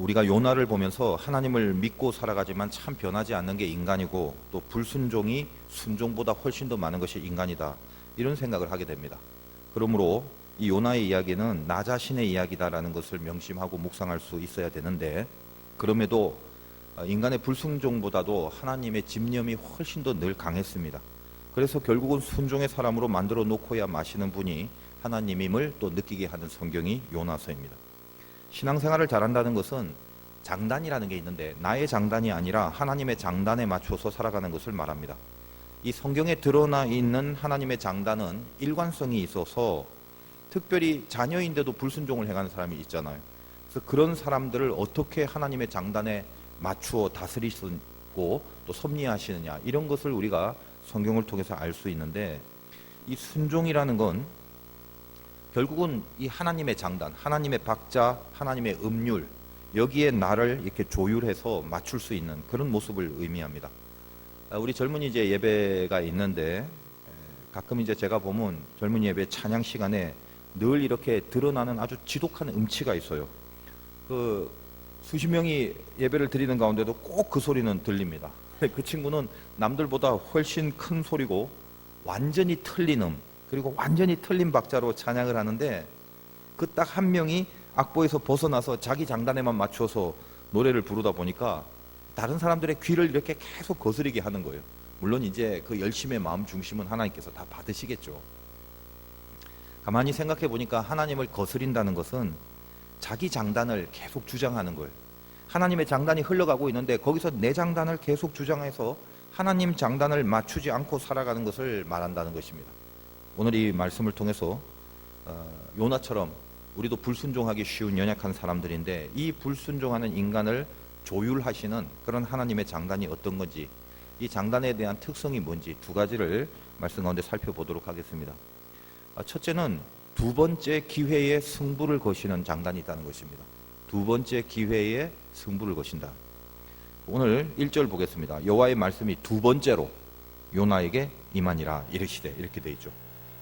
우리가 요나를 보면서 하나님을 믿고 살아가지만 참 변하지 않는 게 인간이고, 또 불순종이 순종보다 훨씬 더 많은 것이 인간이다, 이런 생각을 하게 됩니다. 그러므로 이 요나의 이야기는 나 자신의 이야기다라는 것을 명심하고 묵상할 수 있어야 되는데, 그럼에도 인간의 불순종보다도 하나님의 집념이 훨씬 더 늘 강했습니다. 그래서 결국은 순종의 사람으로 만들어 놓고야 마시는 분이 하나님임을 또 느끼게 하는 성경이 요나서입니다. 신앙생활을 잘한다는 것은 장단이라는 게 있는데, 나의 장단이 아니라 하나님의 장단에 맞춰서 살아가는 것을 말합니다. 이 성경에 드러나 있는 하나님의 장단은 일관성이 있어서, 특별히 자녀인데도 불순종을 행하는 사람이 있잖아요. 그래서 그런 사람들을 어떻게 하나님의 장단에 맞추어 다스리시고 또 섭리하시느냐, 이런 것을 우리가 성경을 통해서 알 수 있는데, 이 순종이라는 건 결국은 이 하나님의 장단, 하나님의 박자, 하나님의 음률, 여기에 나를 이렇게 조율해서 맞출 수 있는 그런 모습을 의미합니다. 우리 젊은이 이제 예배가 있는데, 가끔 이제 제가 보면 젊은이 예배 찬양 시간에 늘 이렇게 드러나는 아주 지독한 음치가 있어요. 그 수십 명이 예배를 드리는 가운데도 꼭 그 소리는 들립니다. 그 친구는 남들보다 훨씬 큰 소리고 완전히 틀린 그리고 완전히 틀린 박자로 찬양을 하는데, 그 딱 한 명이 악보에서 벗어나서 자기 장단에만 맞춰서 노래를 부르다 보니까 다른 사람들의 귀를 이렇게 계속 거스르게 하는 거예요. 물론 이제 그 열심의 마음 중심은 하나님께서 다 받으시겠죠. 가만히 생각해 보니까 하나님을 거스린다는 것은 자기 장단을 계속 주장하는 거예요. 하나님의 장단이 흘러가고 있는데 거기서 내 장단을 계속 주장해서 하나님 장단을 맞추지 않고 살아가는 것을 말한다는 것입니다. 오늘 이 말씀을 통해서 요나처럼 우리도 불순종하기 쉬운 연약한 사람들인데, 이 불순종하는 인간을 조율하시는 그런 하나님의 장단이 어떤 건지, 이 장단에 대한 특성이 뭔지 두 가지를 말씀 가운데 살펴보도록 하겠습니다. 첫째는 두 번째 기회에 승부를 거시는 장단이 있다는 것입니다. 두 번째 기회에 승부를 거신다. 오늘 1절 보겠습니다. 여호와의 말씀이 두 번째로 요나에게 임하니라 이르시되, 이렇게 돼 있죠.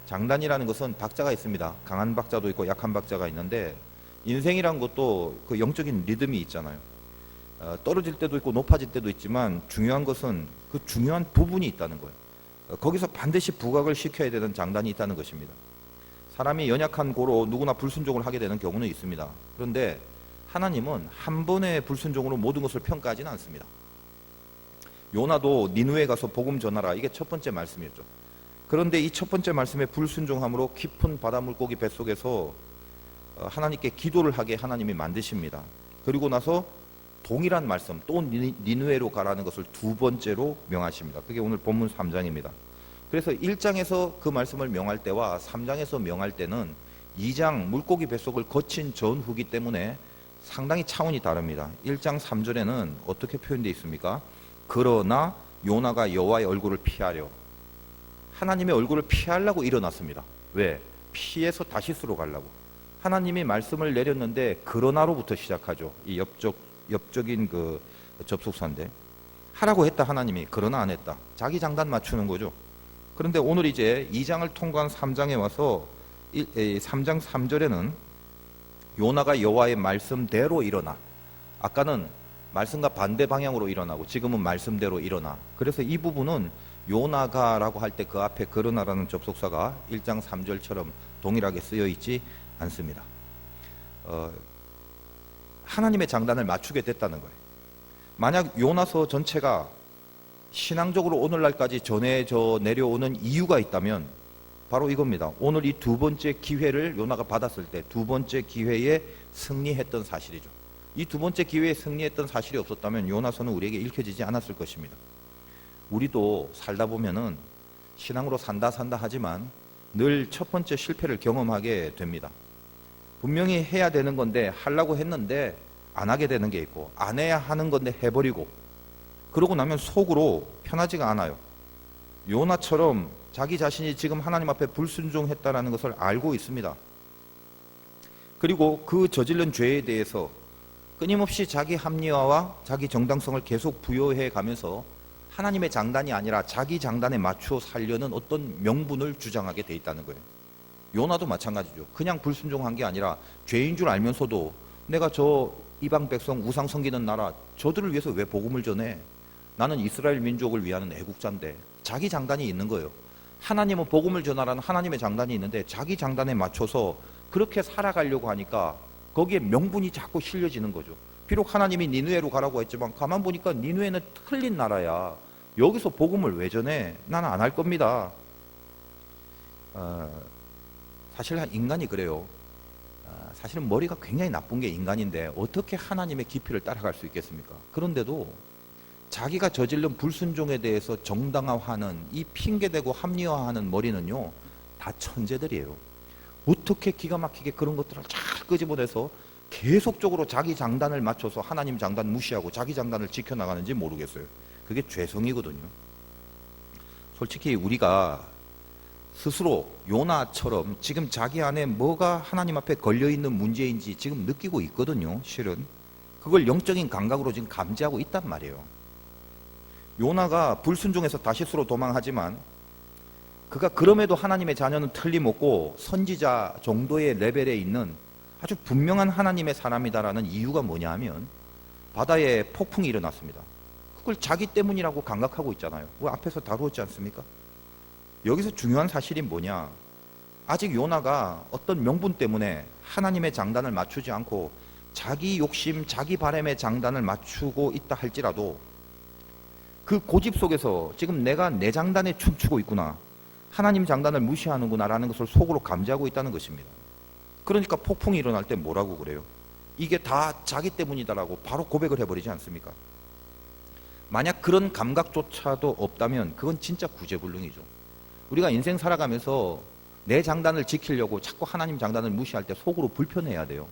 장단이라는 것은 박자가 있습니다. 강한 박자도 있고 약한 박자가 있는데, 인생이란 것도 그 영적인 리듬이 있잖아요. 떨어질 때도 있고 높아질 때도 있지만, 중요한 것은 그 중요한 부분이 있다는 거예요. 거기서 반드시 부각을 시켜야 되는 장단이 있다는 것입니다. 사람이 연약한 고로 누구나 불순종을 하게 되는 경우는 있습니다. 그런데 하나님은 한 번의 불순종으로 모든 것을 평가하지는 않습니다. 요나도 니느웨에 가서 복음 전하라, 이게 첫 번째 말씀이었죠. 그런데 이 첫 번째 말씀의 불순종함으로 깊은 바다 물고기 뱃속에서 하나님께 기도를 하게 하나님이 만드십니다. 그리고 나서 동일한 말씀, 또 니느웨로 가라는 것을 두 번째로 명하십니다. 그게 오늘 본문 3장입니다. 그래서 1장에서 그 말씀을 명할 때와 3장에서 명할 때는 2장 물고기 뱃속을 거친 전후기 때문에 상당히 차원이 다릅니다. 1장 3절에는 어떻게 표현되어 있습니까? 그러나 요나가 여호와의 얼굴을 피하려, 하나님의 얼굴을 피하려고 일어났습니다. 왜? 피해서 다시스로 가려고. 하나님이 말씀을 내렸는데 그러나로부터 시작하죠. 이 옆적인 그 접속사인데, 하라고 했다 하나님이, 그러나 안 했다. 자기 장단 맞추는 거죠. 그런데 오늘 이제 2장을 통과한 3장에 와서 3장 3절에는 요나가 여호와의 말씀대로 일어나. 아까는 말씀과 반대 방향으로 일어나고 지금은 말씀대로 일어나. 그래서 이 부분은 요나가라고 할 때 그 앞에 그러나라는 접속사가 1장 3절처럼 동일하게 쓰여 있지 않습니다. 하나님의 장단을 맞추게 됐다는 거예요. 만약 요나서 전체가 신앙적으로 오늘날까지 전해져 내려오는 이유가 있다면 바로 이겁니다. 오늘 이 두 번째 기회를 요나가 받았을 때 두 번째 기회에 승리했던 사실이죠. 이 두 번째 기회에 승리했던 사실이 없었다면 요나서는 우리에게 읽혀지지 않았을 것입니다. 우리도 살다 보면은 신앙으로 산다 하지만 늘 첫 번째 실패를 경험하게 됩니다. 분명히 해야 되는 건데 하려고 했는데 안 하게 되는 게 있고, 안 해야 하는 건데 해버리고, 그러고 나면 속으로 편하지가 않아요. 요나처럼 자기 자신이 지금 하나님 앞에 불순종했다는 것을 알고 있습니다. 그리고 그 저지른 죄에 대해서 끊임없이 자기 합리화와 자기 정당성을 계속 부여해 가면서 하나님의 장단이 아니라 자기 장단에 맞추어 살려는 어떤 명분을 주장하게 돼 있다는 거예요. 요나도 마찬가지죠. 그냥 불순종한 게 아니라 죄인 줄 알면서도 내가 저 이방 백성 우상 섬기는 나라 저들을 위해서 왜 복음을 전해? 나는 이스라엘 민족을 위하는 애국자인데. 자기 장단이 있는 거예요. 하나님은 복음을 전하라는 하나님의 장단이 있는데 자기 장단에 맞춰서 그렇게 살아가려고 하니까 거기에 명분이 자꾸 실려지는 거죠. 비록 하나님이 니느웨로 가라고 했지만 가만 보니까 니느웨는 틀린 나라야. 여기서 복음을 왜 전해? 나는 안 할 겁니다. 사실 인간이 그래요. 사실은 머리가 굉장히 나쁜 게 인간인데 어떻게 하나님의 깊이를 따라갈 수 있겠습니까? 그런데도 자기가 저지른 불순종에 대해서 정당화하는 이 핑계대고 합리화하는 머리는요, 다 천재들이에요. 어떻게 기가 막히게 그런 것들을 잘 끄집어내서 계속적으로 자기 장단을 맞춰서 하나님 장단 무시하고 자기 장단을 지켜나가는지 모르겠어요. 그게 죄성이거든요. 솔직히 우리가 스스로 요나처럼 지금 자기 안에 뭐가 하나님 앞에 걸려있는 문제인지 지금 느끼고 있거든요. 실은 그걸 영적인 감각으로 지금 감지하고 있단 말이에요. 요나가 불순종해서 다시스로 도망하지만 그가 그럼에도 하나님의 자녀는 틀림없고 선지자 정도의 레벨에 있는 아주 분명한 하나님의 사람이다라는 이유가 뭐냐 하면 바다에 폭풍이 일어났습니다. 그걸 자기 때문이라고 감각하고 있잖아요. 앞에서 다루었지 않습니까? 여기서 중요한 사실이 뭐냐? 아직 요나가 어떤 명분 때문에 하나님의 장단을 맞추지 않고 자기 욕심, 자기 바람의 장단을 맞추고 있다 할지라도 그 고집 속에서 지금 내가 내 장단에 춤추고 있구나, 하나님 장단을 무시하는구나 라는 것을 속으로 감지하고 있다는 것입니다. 그러니까 폭풍이 일어날 때 뭐라고 그래요? 이게 다 자기 때문이다라고 바로 고백을 해버리지 않습니까? 만약 그런 감각조차도 없다면 그건 진짜 구제불능이죠. 우리가 인생 살아가면서 내 장단을 지키려고 자꾸 하나님 장단을 무시할 때 속으로 불편해야 돼요.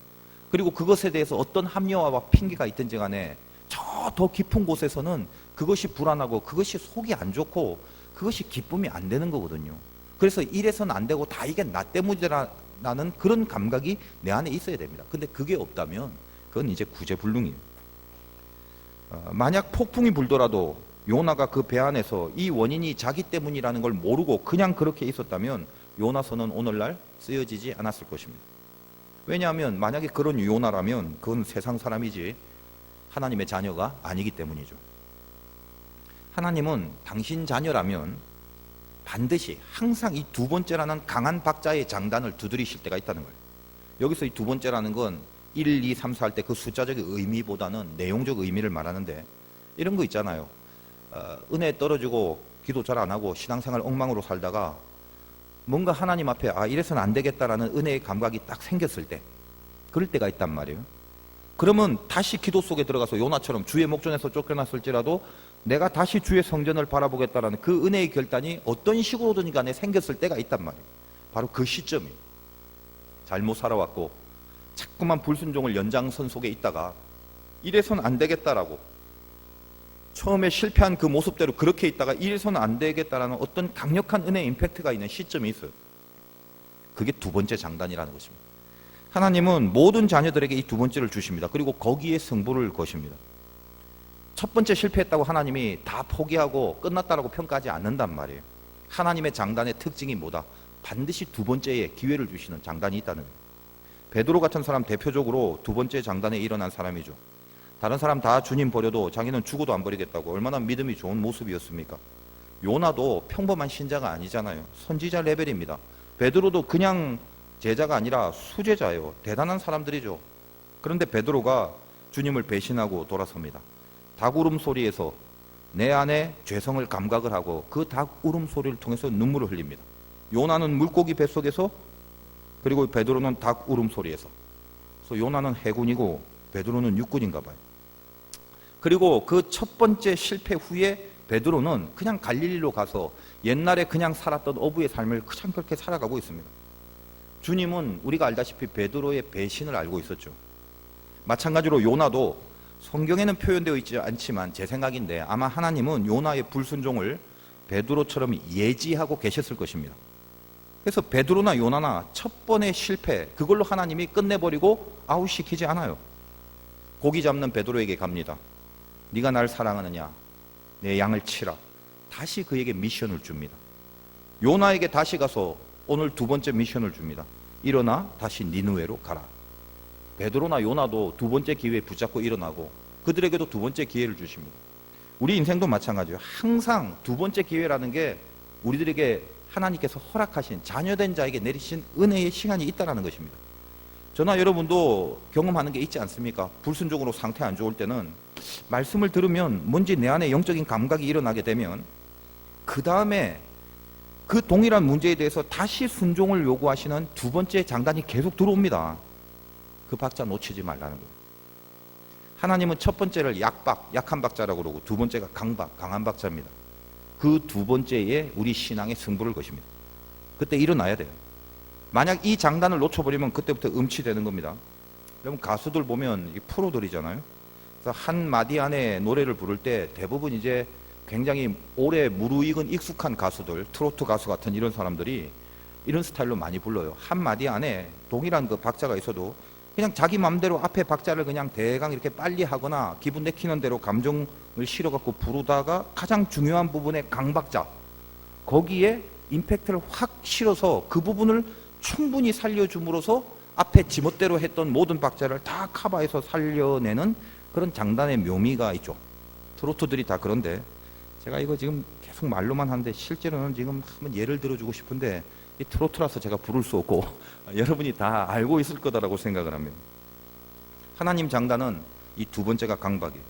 그리고 그것에 대해서 어떤 합리화와 핑계가 있든지 간에 저 더 깊은 곳에서는 그것이 불안하고 그것이 속이 안 좋고 그것이 기쁨이 안 되는 거거든요. 그래서 이래서는 안 되고 다 이게 나 때문이라는 그런 감각이 내 안에 있어야 됩니다. 근데 그게 없다면 그건 이제 구제불능이에요. 만약 폭풍이 불더라도 요나가 그 배 안에서 이 원인이 자기 때문이라는 걸 모르고 그냥 그렇게 있었다면 요나서는 오늘날 쓰여지지 않았을 것입니다. 왜냐하면 만약에 그런 요나라면 그건 세상 사람이지 하나님의 자녀가 아니기 때문이죠. 하나님은 당신 자녀라면 반드시 항상 이 두 번째라는 강한 박자의 장단을 두드리실 때가 있다는 거예요. 여기서 이 두 번째라는 건 1, 2, 3, 4 할 때 그 숫자적 의미보다는 내용적 의미를 말하는데 이런 거 있잖아요. 은혜 떨어지고 기도 잘 안 하고 신앙생활 엉망으로 살다가 뭔가 하나님 앞에 이래서는 안 되겠다라는 은혜의 감각이 딱 생겼을 때, 그럴 때가 있단 말이에요. 그러면 다시 기도 속에 들어가서 요나처럼 주의 목전에서 쫓겨났을지라도 내가 다시 주의 성전을 바라보겠다라는 그 은혜의 결단이 어떤 식으로든 간에 생겼을 때가 있단 말이에요. 바로 그 시점이에요. 잘못 살아왔고 자꾸만 불순종을 연장선 속에 있다가 이래서는 안 되겠다라고 처음에 실패한 그 모습대로 그렇게 있다가 이래서는 안 되겠다라는 어떤 강력한 은혜의 임팩트가 있는 시점이 있어요. 그게 두 번째 장단이라는 것입니다. 하나님은 모든 자녀들에게 이 두 번째를 주십니다. 그리고 거기에 승부를 거십니다. 첫 번째 실패했다고 하나님이 다 포기하고 끝났다라고 평가하지 않는단 말이에요. 하나님의 장단의 특징이 뭐다? 반드시 두 번째에 기회를 주시는 장단이 있다는 거예요. 베드로 같은 사람 대표적으로 두 번째 장단에 일어난 사람이죠. 다른 사람 다 주님 버려도 자기는 죽어도 안 버리겠다고 얼마나 믿음이 좋은 모습이었습니까? 요나도 평범한 신자가 아니잖아요. 선지자 레벨입니다. 베드로도 그냥 제자가 아니라 수제자예요. 대단한 사람들이죠. 그런데 베드로가 주님을 배신하고 돌아섭니다. 닭 울음소리에서 내 안에 죄성을 감각을 하고 그 닭 울음소리를 통해서 눈물을 흘립니다. 요나는 물고기 뱃속에서, 그리고 베드로는 닭 울음소리에서. 그래서 요나는 해군이고 베드로는 육군인가 봐요. 그리고 그 첫 번째 실패 후에 베드로는 그냥 갈릴리로 가서 옛날에 그냥 살았던 어부의 삶을 그냥 그렇게 살아가고 있습니다. 주님은 우리가 알다시피 베드로의 배신을 알고 있었죠. 마찬가지로 요나도 성경에는 표현되어 있지 않지만 제 생각인데 아마 하나님은 요나의 불순종을 베드로처럼 예지하고 계셨을 것입니다. 그래서 베드로나 요나나 첫 번의 실패 그걸로 하나님이 끝내버리고 아웃시키지 않아요. 고기 잡는 베드로에게 갑니다. 네가 날 사랑하느냐? 내 양을 치라. 다시 그에게 미션을 줍니다. 요나에게 다시 가서 오늘 두 번째 미션을 줍니다. 일어나 다시 니느웨로 가라. 베드로나 요나도 두 번째 기회에 붙잡고 일어나고 그들에게도 두 번째 기회를 주십니다. 우리 인생도 마찬가지예요. 항상 두 번째 기회라는 게 우리들에게 하나님께서 허락하신 자녀된 자에게 내리신 은혜의 시간이 있다는 것입니다. 저나 여러분도 경험하는 게 있지 않습니까? 불순종으로 상태 안 좋을 때는 말씀을 들으면 뭔지 내 안에 영적인 감각이 일어나게 되면 그 다음에 그 동일한 문제에 대해서 다시 순종을 요구하시는 두 번째 장단이 계속 들어옵니다. 그 박자 놓치지 말라는 거예요. 하나님은 첫 번째를 약박, 약한 박자라고 그러고 두 번째가 강박, 강한 박자입니다. 그 두 번째에 우리 신앙의 승부를 거십니다. 그때 일어나야 돼요. 만약 이 장단을 놓쳐버리면 그때부터 음치되는 겁니다. 여러분 가수들 보면 프로들이잖아요. 그래서 한 마디 안에 노래를 부를 때 대부분 이제 굉장히 오래 무르익은 익숙한 가수들, 트로트 가수 같은 이런 사람들이 이런 스타일로 많이 불러요. 한 마디 안에 동일한 그 박자가 있어도 그냥 자기 마음대로 앞에 박자를 그냥 대강 이렇게 빨리 하거나 기분 내키는 대로 감정을 실어갖고 부르다가 가장 중요한 부분의 강박자, 거기에 임팩트를 확 실어서 그 부분을 충분히 살려줌으로써 앞에 지멋대로 했던 모든 박자를 다 커버해서 살려내는 그런 장단의 묘미가 있죠. 트로트들이 다 그런데 제가 이거 지금 계속 말로만 하는데 실제로는 지금 한번 예를 들어주고 싶은데 이 트로트라서 제가 부를 수 없고 여러분이 다 알고 있을 거다라고 생각을 합니다. 하나님 장단은 이 두 번째가 강박이에요.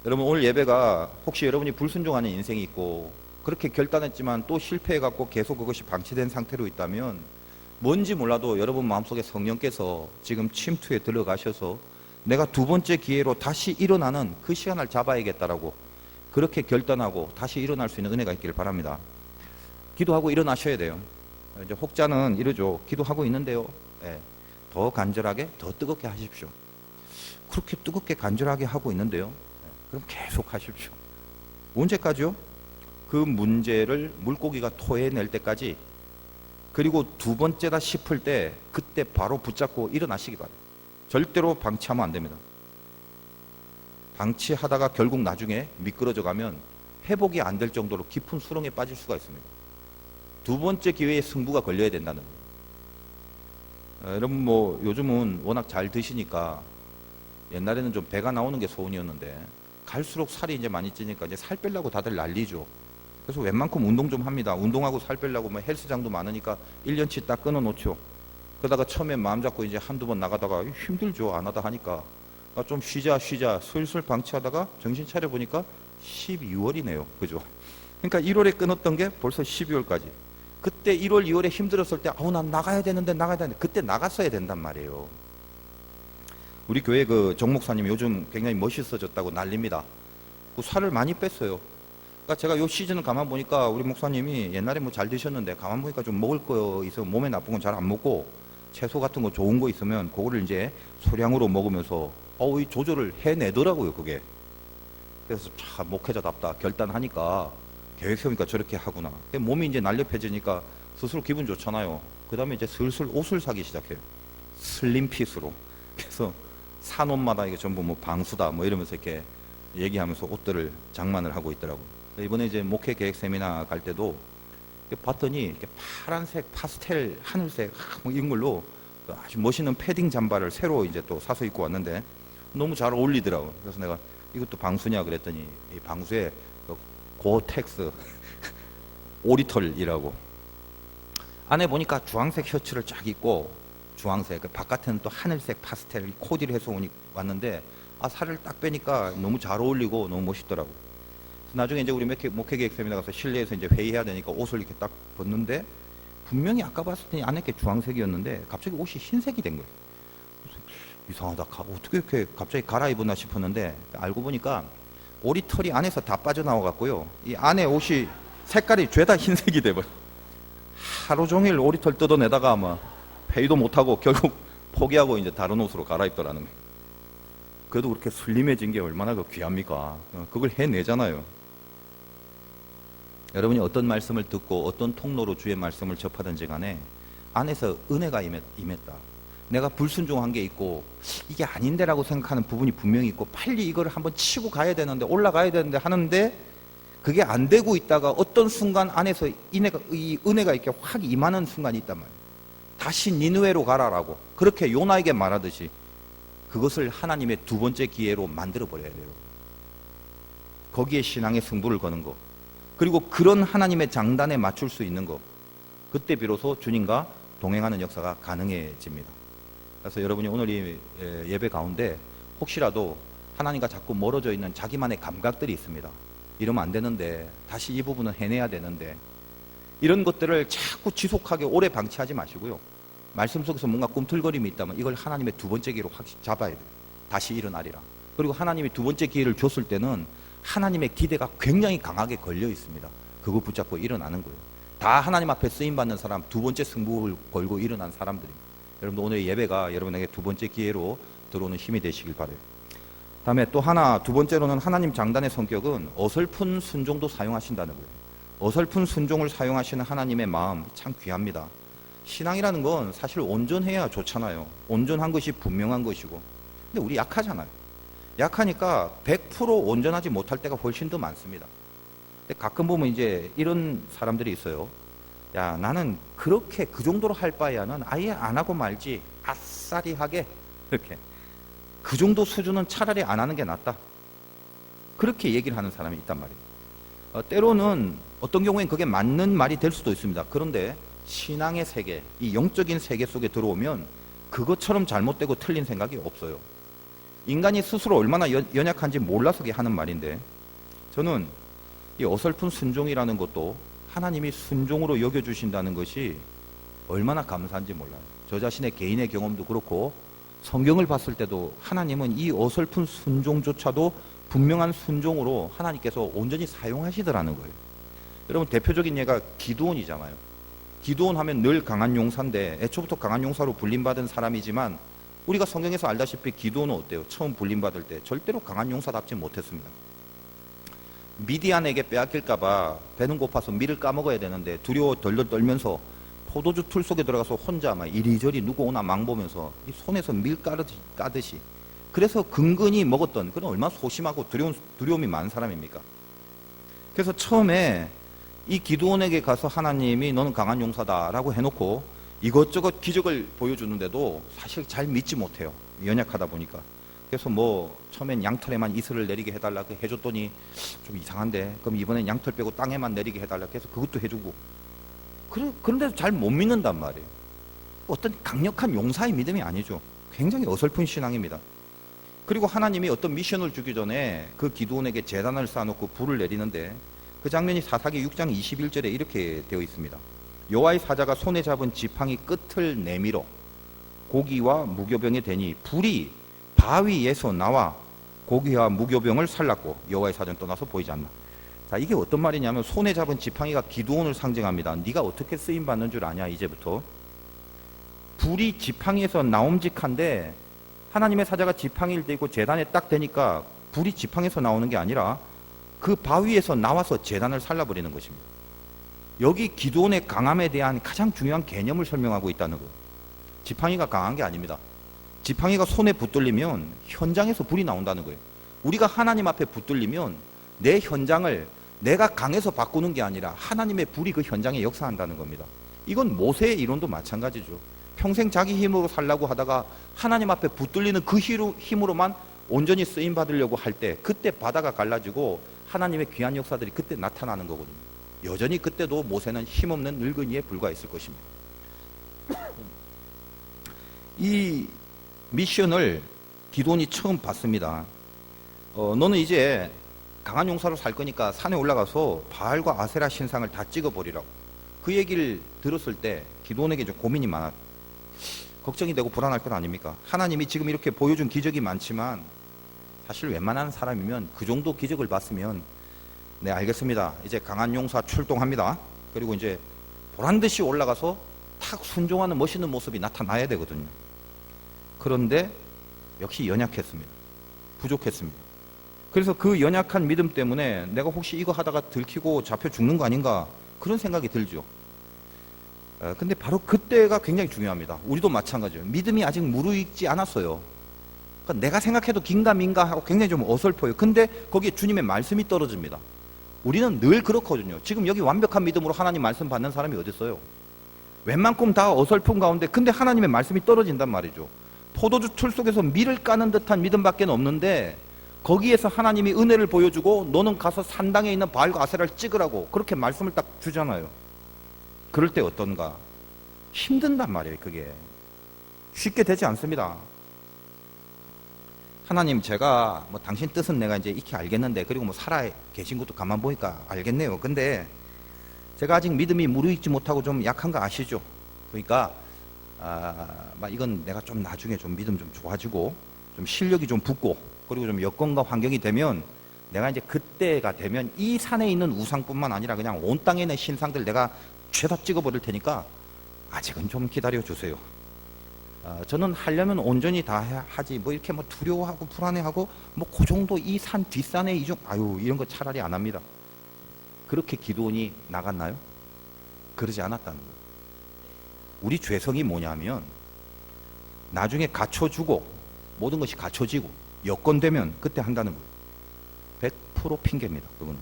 여러분 오늘 예배가 혹시 여러분이 불순종하는 인생이 있고 그렇게 결단했지만 또 실패해갖고 계속 그것이 방치된 상태로 있다면 뭔지 몰라도 여러분 마음속에 성령께서 지금 침투에 들어가셔서 내가 두 번째 기회로 다시 일어나는 그 시간을 잡아야겠다라고 그렇게 결단하고 다시 일어날 수 있는 은혜가 있기를 바랍니다. 기도하고 일어나셔야 돼요. 이제 혹자는 이러죠. 기도하고 있는데요. 네. 더 간절하게, 더 뜨겁게 하십시오. 그렇게 뜨겁게 간절하게 하고 있는데요. 네. 그럼 계속 하십시오. 언제까지요? 그 문제를 물고기가 토해낼 때까지, 그리고 두 번째다 싶을 때 그때 바로 붙잡고 일어나시기 바랍니다. 절대로 방치하면 안 됩니다. 방치하다가 결국 나중에 미끄러져 가면 회복이 안 될 정도로 깊은 수렁에 빠질 수가 있습니다. 두 번째 기회에 승부가 걸려야 된다는 거예요. 여러분 뭐 요즘은 워낙 잘 드시니까 옛날에는 좀 배가 나오는 게 소원이었는데 갈수록 살이 이제 많이 찌니까 이제 살 빼려고 다들 난리죠. 그래서 웬만큼 운동 좀 합니다. 운동하고 살 빼려고 뭐 헬스장도 많으니까 1년치 딱 끊어 놓죠. 그러다가 처음에 마음 잡고 이제 한두 번 나가다가 힘들죠. 안 하다 하니까 좀 쉬자 슬슬 방치하다가 정신 차려 보니까 12월이네요. 그죠? 그러니까 1월에 끊었던 게 벌써 12월까지. 그때 1월, 2월에 힘들었을 때 난 나가야 되는데 그때 나갔어야 된단 말이에요. 우리 교회 그 정 목사님 요즘 굉장히 멋있어졌다고 난립니다. 그 살을 많이 뺐어요. 그러니까 제가 요 시즌을 가만 보니까 우리 목사님이 옛날에 뭐 잘 드셨는데 가만 보니까 좀 먹을 거 있으면 몸에 나쁜 건 잘 안 먹고 채소 같은 거 좋은 거 있으면 그거를 이제 소량으로 먹으면서 이 조절을 해내더라고요. 그게. 그래서 참 목회자답다 결단하니까 계획 세우니까 저렇게 하구나. 몸이 이제 날렵해지니까 스스로 기분 좋잖아요. 그 다음에 이제 슬슬 옷을 사기 시작해요. 슬림핏으로. 그래서 산 옷마다 이게 전부 뭐 방수다 뭐 이러면서 이렇게 얘기하면서 옷들을 장만을 하고 있더라고요. 이번에 이제 목회 계획 세미나 갈 때도 봤더니 이렇게 파란색, 파스텔, 하늘색 뭐 이런 걸로 아주 멋있는 패딩 잠바를 새로 이제 또 사서 입고 왔는데 너무 잘 어울리더라고요. 그래서 내가 이것도 방수냐 그랬더니 이 방수에 고텍스 오리털이라고 안에 보니까 주황색 셔츠를 쫙 입고 주황색 바깥에는 또 하늘색 파스텔 코디를 해서 왔는데 살을 딱 빼니까 너무 잘 어울리고 너무 멋있더라고요. 나중에 이제 우리 목회 계획 세미나 가서 실내에서 이제 회의해야 되니까 옷을 이렇게 딱 벗는데 분명히 아까 봤을 때 안에 게 주황색이었는데 갑자기 옷이 흰색이 된 거예요. 이상하다. 어떻게 이렇게 갑자기 갈아입었나 싶었는데 알고 보니까 오리털이 안에서 다 빠져나와 갖고요. 이 안에 옷이 색깔이 죄다 흰색이 돼버려. 하루 종일 오리털 뜯어내다가 아마 회의도 못하고 결국 포기하고 이제 다른 옷으로 갈아입더라는 거예요. 그래도 그렇게 슬림해진 게 얼마나 귀합니까? 그걸 해내잖아요. 여러분이 어떤 말씀을 듣고 어떤 통로로 주의 말씀을 접하든지 간에 안에서 은혜가 임했다. 내가 불순종한 게 있고 이게 아닌데라고 생각하는 부분이 분명히 있고 빨리 이걸 한번 치고 가야 되는데 올라가야 되는데 하는데 그게 안 되고 있다가 어떤 순간 안에서 이 은혜가 이렇게 확 임하는 순간이 있단 말이에요. 다시 니느웨로 가라라고 그렇게 요나에게 말하듯이 그것을 하나님의 두 번째 기회로 만들어 버려야 돼요. 거기에 신앙의 승부를 거는 거, 그리고 그런 하나님의 장단에 맞출 수 있는 거, 그때 비로소 주님과 동행하는 역사가 가능해집니다. 그래서 여러분이 오늘 이 예배 가운데 혹시라도 하나님과 자꾸 멀어져 있는 자기만의 감각들이 있습니다. 이러면 안 되는데, 다시 이 부분은 해내야 되는데, 이런 것들을 자꾸 지속하게 오래 방치하지 마시고요. 말씀 속에서 뭔가 꿈틀거림이 있다면 이걸 하나님의 두 번째 기회로 확 잡아야 돼요. 다시 일어나리라. 그리고 하나님이 두 번째 기회를 줬을 때는 하나님의 기대가 굉장히 강하게 걸려 있습니다. 그거 붙잡고 일어나는 거예요. 다 하나님 앞에 쓰임받는 사람, 두 번째 승부를 걸고 일어난 사람들입니다. 여러분, 오늘 예배가 여러분에게 두 번째 기회로 들어오는 힘이 되시길 바라요. 다음에 또 하나, 두 번째로는 하나님 장단의 성격은 어설픈 순종도 사용하신다는 거예요. 어설픈 순종을 사용하시는 하나님의 마음 참 귀합니다. 신앙이라는 건 사실 온전해야 좋잖아요. 온전한 것이 분명한 것이고. 근데 우리 약하잖아요. 약하니까 100% 온전하지 못할 때가 훨씬 더 많습니다. 근데 가끔 보면 이제 이런 사람들이 있어요. 야, 나는 그렇게 그 정도로 할 바에야는 아예 안 하고 말지, 아싸리 하게, 이렇게 그 정도 수준은 차라리 안 하는 게 낫다, 그렇게 얘기를 하는 사람이 있단 말이에요. 때로는 어떤 경우엔 그게 맞는 말이 될 수도 있습니다. 그런데 신앙의 세계, 이 영적인 세계 속에 들어오면 그것처럼 잘못되고 틀린 생각이 없어요. 인간이 스스로 얼마나 연약한지 몰라서 하는 말인데, 저는 이 어설픈 순종이라는 것도 하나님이 순종으로 여겨주신다는 것이 얼마나 감사한지 몰라요. 저 자신의 개인의 경험도 그렇고 성경을 봤을 때도 하나님은 이 어설픈 순종조차도 분명한 순종으로 하나님께서 온전히 사용하시더라는 거예요. 여러분, 대표적인 예가 기드온이잖아요. 기드온 하면 늘 강한 용사인데, 애초부터 강한 용사로 불림받은 사람이지만 우리가 성경에서 알다시피 기드온은 어때요? 처음 불림받을 때 절대로 강한 용사답지 못했습니다. 미디안에게 빼앗길까봐 배는 고파서 밀을 까먹어야 되는데 두려워 덜덜 떨면서 포도주 틀 속에 들어가서 혼자 막 이리저리 누구 오나 망보면서 이 손에서 밀 까듯이, 그래서 근근히 먹었던, 그런 얼마나 소심하고 두려움이 많은 사람입니까? 그래서 처음에 이 기드온에게 가서 하나님이 너는 강한 용사다라고 해놓고 이것저것 기적을 보여주는데도 사실 잘 믿지 못해요. 연약하다 보니까. 그래서 뭐 처음엔 양털에만 이슬을 내리게 해달라고 해줬더니 좀 이상한데, 그럼 이번엔 양털 빼고 땅에만 내리게 해달라고 해서 그것도 해주고, 그런데도 잘 못 믿는단 말이에요. 어떤 강력한 용사의 믿음이 아니죠. 굉장히 어설픈 신앙입니다. 그리고 하나님이 어떤 미션을 주기 전에 그 기드온에게 제단을 쌓아놓고 불을 내리는데, 그 장면이 사사기 6장 21절에 이렇게 되어 있습니다. 여호와의 사자가 손에 잡은 지팡이 끝을 내밀어 고기와 무교병에 대니 불이 바위에서 나와 고기와 무교병을 살랐고 여호와의 사자는 떠나서 보이지 않나. 자, 이게 어떤 말이냐면, 손에 잡은 지팡이가 기드온을 상징합니다. 네가 어떻게 쓰임 받는 줄 아냐. 이제부터 불이 지팡이에서 나옴직한데, 하나님의 사자가 지팡이를 들고 제단에 딱 대니까 불이 지팡이에서 나오는 게 아니라 그 바위에서 나와서 제단을 살라버리는 것입니다. 여기 기드온의 강함에 대한 가장 중요한 개념을 설명하고 있다는 거예요. 지팡이가 강한 게 아닙니다. 지팡이가 손에 붙들리면 현장에서 불이 나온다는 거예요. 우리가 하나님 앞에 붙들리면 내 현장을 내가 강해서 바꾸는 게 아니라 하나님의 불이 그 현장에 역사한다는 겁니다. 이건 모세의 이론도 마찬가지죠. 평생 자기 힘으로 살려고 하다가 하나님 앞에 붙들리는 그 힘으로만 온전히 쓰임 받으려고 할 때, 그때 바다가 갈라지고 하나님의 귀한 역사들이 그때 나타나는 거거든요. 여전히 그때도 모세는 힘없는 늙은이에 불과했을 것입니다. 이 미션을 기드온이 처음 받습니다. 너는 이제 강한 용사로 살 거니까 산에 올라가서 바알과 아세라 신상을 다 찍어버리라고. 그 얘기를 들었을 때 기드온에게 좀 고민이 많아, 걱정이 되고 불안할 것 아닙니까? 하나님이 지금 이렇게 보여준 기적이 많지만 사실 웬만한 사람이면 그 정도 기적을 봤으면, 네 알겠습니다, 이제 강한 용사 출동합니다, 그리고 이제 보란듯이 올라가서 탁 순종하는 멋있는 모습이 나타나야 되거든요. 그런데 역시 연약했습니다. 부족했습니다. 그래서 그 연약한 믿음 때문에 내가 혹시 이거 하다가 들키고 잡혀 죽는 거 아닌가, 그런 생각이 들죠. 근데 바로 그때가 굉장히 중요합니다. 우리도 마찬가지예요. 믿음이 아직 무르익지 않았어요. 그러니까 내가 생각해도 긴가민가 하고 굉장히 좀 어설퍼요. 근데 거기에 주님의 말씀이 떨어집니다. 우리는 늘 그렇거든요. 지금 여기 완벽한 믿음으로 하나님 말씀 받는 사람이 어디 있어요? 웬만큼 다 어설픈 가운데 근데 하나님의 말씀이 떨어진단 말이죠. 포도주 틀 속에서 밀을 까는 듯한 믿음밖에 없는데 거기에서 하나님이 은혜를 보여주고 너는 가서 산당에 있는 바알과 아세라를 찍으라고 그렇게 말씀을 딱 주잖아요. 그럴 때 어떤가? 힘든단 말이에요. 그게 쉽게 되지 않습니다. 하나님, 제가 뭐 당신 뜻은 내가 이제 익히 알겠는데, 그리고 뭐 살아 계신 것도 가만 보니까 알겠네요. 근데 제가 아직 믿음이 무르익지 못하고 좀 약한 거 아시죠? 그러니까 막 이건 내가 좀 나중에 좀 믿음 좀 좋아지고 좀 실력이 좀 붙고 그리고 좀 여건과 환경이 되면 내가 이제 그때가 되면 이 산에 있는 우상뿐만 아니라 그냥 온 땅에 있는 신상들 내가 죄다 찍어버릴 테니까 아직은 좀 기다려 주세요. 저는 하려면 온전히 다 하지 뭐 이렇게 뭐 두려워하고 불안해하고 뭐 그 정도 이 산 뒷산에 이런 거 차라리 안 합니다. 그렇게 기도원이 나갔나요? 그러지 않았다는 거예요. 우리 죄성이 뭐냐면 나중에 갖춰주고 모든 것이 갖춰지고 여건되면 그때 한다는 거예요. 100% 핑계입니다. 그거는.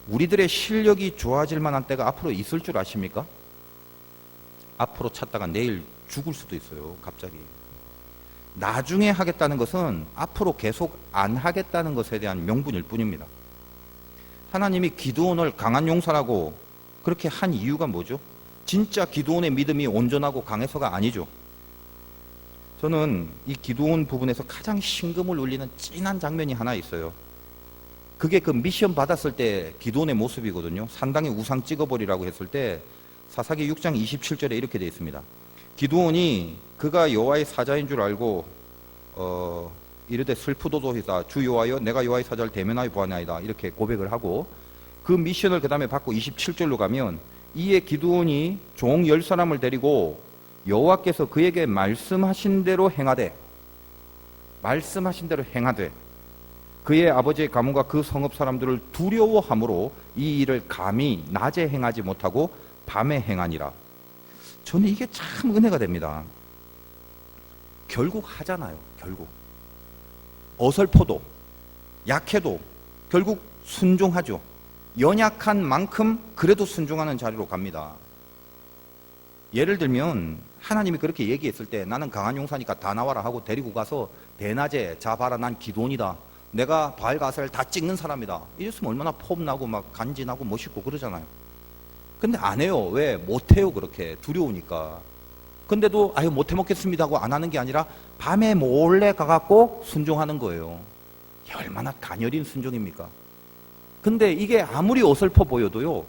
우리들의 실력이 좋아질 만한 때가 앞으로 있을 줄 아십니까? 앞으로 찾다가 내일 죽을 수도 있어요. 갑자기. 나중에 하겠다는 것은 앞으로 계속 안 하겠다는 것에 대한 명분일 뿐입니다. 하나님이 기드온을 강한 용사라고 그렇게 한 이유가 뭐죠? 진짜 기드온의 믿음이 온전하고 강해서가 아니죠. 저는 이 기드온 부분에서 가장 심금을 울리는 찐한 장면이 하나 있어요. 그게 그 미션 받았을 때 기드온의 모습이거든요. 산당에 우상 찍어버리라고 했을 때 사사기 6장 27절에 이렇게 되어 있습니다. 기드온이 그가 여호와의 사자인 줄 알고 이르되 슬프도소이다 주 여호와여 내가 여호와의 사자를 대면하여 보았나이다 이렇게 고백을 하고 그 미션을 그 다음에 받고 27절로 가면 이에 기드온이 종 10사람을 데리고 여호와께서 그에게 말씀하신 대로 행하되 그의 아버지의 가문과 그 성읍 사람들을 두려워함으로 이 일을 감히 낮에 행하지 못하고 밤에 행하니라. 저는 이게 참 은혜가 됩니다. 결국 하잖아요. 결국 어설퍼도 약해도 결국 순종하죠. 연약한 만큼 그래도 순종하는 자리로 갑니다. 예를 들면 하나님이 그렇게 얘기했을 때 나는 강한 용사니까 다 나와라 하고 데리고 가서 대낮에 자 봐라 난 기드온이다. 내가 바알과 아세라를 다 찍는 사람이다. 이랬으면 얼마나 폼나고 막 간지나고 멋있고 그러잖아요. 근데 안 해요. 왜? 못해요. 그렇게 두려우니까. 근데도 아유 못해 먹겠습니다 하고 안 하는 게 아니라 밤에 몰래 가갖고 순종하는 거예요. 이게 얼마나 가녀린 순종입니까? 근데 이게 아무리 어설퍼 보여도요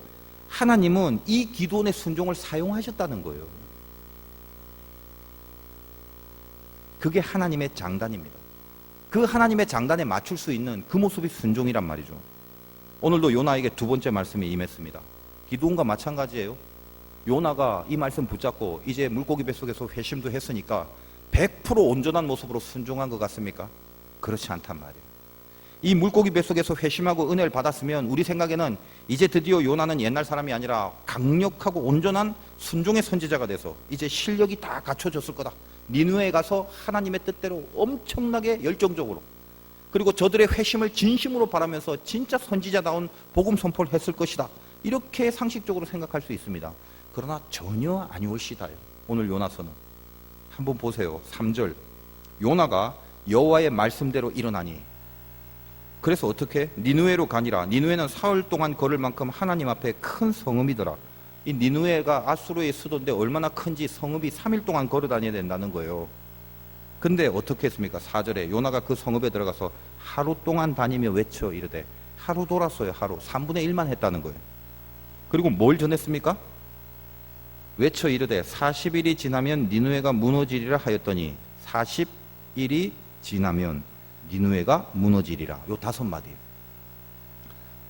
하나님은 이 기드온의 순종을 사용하셨다는 거예요. 그게 하나님의 장단입니다. 그 하나님의 장단에 맞출 수 있는 그 모습이 순종이란 말이죠. 오늘도 요나에게 두 번째 말씀이 임했습니다. 기드온과 마찬가지예요. 요나가 이 말씀 붙잡고 이제 물고기 뱃속에서 회심도 했으니까 100% 온전한 모습으로 순종한 것 같습니까? 그렇지 않단 말이에요. 이 물고기 뱃속에서 회심하고 은혜를 받았으면 우리 생각에는 이제 드디어 요나는 옛날 사람이 아니라 강력하고 온전한 순종의 선지자가 돼서 이제 실력이 다 갖춰졌을 거다. 니느웨에 가서 하나님의 뜻대로 엄청나게 열정적으로 그리고 저들의 회심을 진심으로 바라면서 진짜 선지자다운 복음 선포를 했을 것이다. 이렇게 상식적으로 생각할 수 있습니다. 그러나 전혀 아니올시다요. 오늘 요나서는 한번 보세요. 3절 요나가 여호와의 말씀대로 일어나니 그래서 어떻게? 니느웨로 가니라. 니느웨는 사흘 동안 걸을 만큼 하나님 앞에 큰 성읍이더라. 이 니느웨가 아수르의 수도인데 얼마나 큰지 성읍이 3일 동안 걸어 다녀야 된다는 거예요. 근데 어떻게 했습니까? 4절에 요나가 그 성읍에 들어가서 하루 동안 다니며 외쳐 이르되 하루 돌았어요. 하루 3분의 1만 했다는 거예요. 그리고 뭘 전했습니까? 외쳐 이르되 40일이 지나면 니느웨가 무너지리라 하였더니 40일이 지나면 니느웨가 무너지리라. 요 5마디.